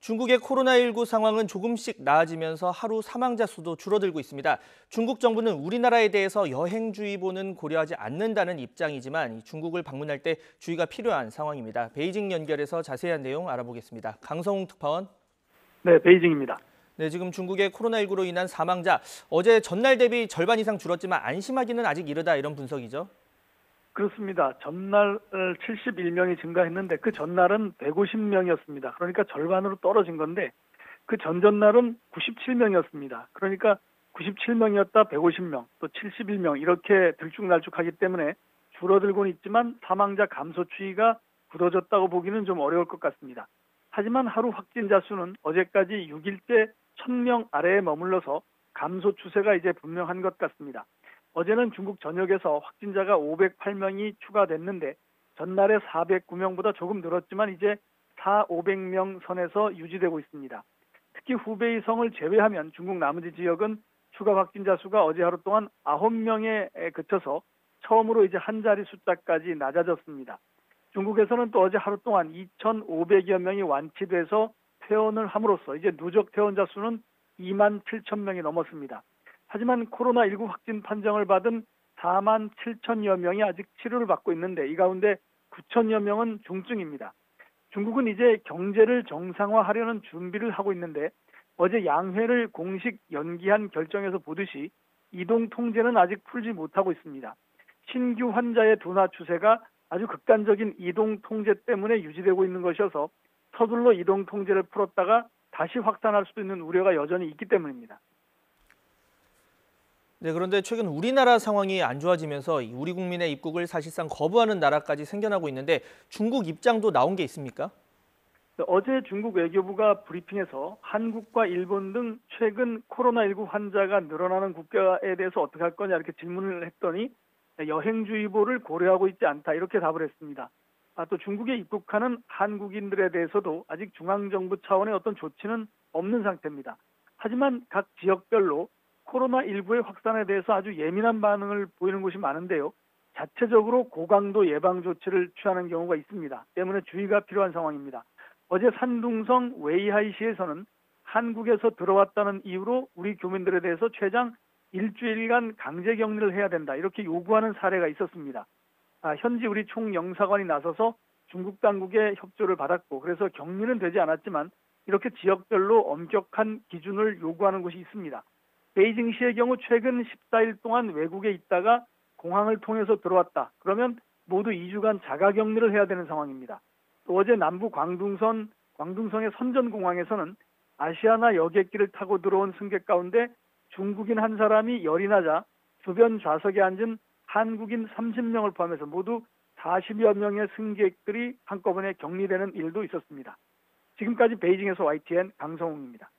중국의 코로나19 상황은 조금씩 나아지면서 하루 사망자 수도 줄어들고 있습니다. 중국 정부는 우리나라에 대해서 여행주의보는 고려하지 않는다는 입장이지만 중국을 방문할 때 주의가 필요한 상황입니다. 베이징 연결해서 자세한 내용 알아보겠습니다. 강성웅 특파원. 네, 베이징입니다. 네, 지금 중국의 코로나19로 인한 사망자, 어제 전날 대비 절반 이상 줄었지만 안심하기는 아직 이르다 이런 분석이죠. 그렇습니다. 전날 71명이 증가했는데 그 전날은 150명이었습니다. 그러니까 절반으로 떨어진 건데 그 전전날은 97명이었습니다. 그러니까 97명이었다 150명, 또 71명 이렇게 들쭉날쭉하기 때문에 줄어들고는 있지만 사망자 감소 추이가 굳어졌다고 보기는 좀 어려울 것 같습니다. 하지만 하루 확진자 수는 어제까지 6일째 1000명 아래에 머물러서 감소 추세가 이제 분명한 것 같습니다. 어제는 중국 전역에서 확진자가 508명이 추가됐는데 전날의 409명보다 조금 늘었지만 이제 500명 선에서 유지되고 있습니다. 특히 후베이성을 제외하면 중국 나머지 지역은 추가 확진자 수가 어제 하루 동안 9명에 그쳐서 처음으로 이제 한 자리 숫자까지 낮아졌습니다. 중국에서는 또 어제 하루 동안 2,500여 명이 완치돼서 퇴원을 함으로써 이제 누적 퇴원자 수는 2만 7천 명이 넘었습니다. 하지만 코로나19 확진 판정을 받은 4만 7천여 명이 아직 치료를 받고 있는데 이 가운데 9천여 명은 중증입니다. 중국은 이제 경제를 정상화하려는 준비를 하고 있는데 어제 양회를 공식 연기한 결정에서 보듯이 이동 통제는 아직 풀지 못하고 있습니다. 신규 환자의 둔화 추세가 아주 극단적인 이동 통제 때문에 유지되고 있는 것이어서 서둘러 이동 통제를 풀었다가 다시 확산할 수도 있는 우려가 여전히 있기 때문입니다. 네, 그런데 최근 우리나라 상황이 안 좋아지면서 우리 국민의 입국을 사실상 거부하는 나라까지 생겨나고 있는데 중국 입장도 나온 게 있습니까? 어제 중국 외교부가 브리핑에서 한국과 일본 등 최근 코로나19 환자가 늘어나는 국가에 대해서 어떻게 할 거냐 이렇게 질문을 했더니 여행주의보를 고려하고 있지 않다 이렇게 답을 했습니다. 또 중국에 입국하는 한국인들에 대해서도 아직 중앙정부 차원의 어떤 조치는 없는 상태입니다. 하지만 각 지역별로 코로나19의 확산에 대해서 아주 예민한 반응을 보이는 곳이 많은데요. 자체적으로 고강도 예방 조치를 취하는 경우가 있습니다. 때문에 주의가 필요한 상황입니다. 어제 산둥성 웨이하이시에서는 한국에서 들어왔다는 이유로 우리 교민들에 대해서 최장 일주일간 강제 격리를 해야 된다. 이렇게 요구하는 사례가 있었습니다. 현지 우리 총영사관이 나서서 중국 당국의 협조를 받았고 그래서 격리는 되지 않았지만 이렇게 지역별로 엄격한 기준을 요구하는 곳이 있습니다. 베이징시의 경우 최근 14일 동안 외국에 있다가 공항을 통해서 들어왔다. 그러면 모두 2주간 자가격리를 해야 되는 상황입니다. 또 어제 남부 광둥성의 선전공항에서는 아시아나 여객기를 타고 들어온 승객 가운데 중국인 한 사람이 열이 나자 주변 좌석에 앉은 한국인 30명을 포함해서 모두 40여 명의 승객들이 한꺼번에 격리되는 일도 있었습니다. 지금까지 베이징에서 YTN 강성웅입니다.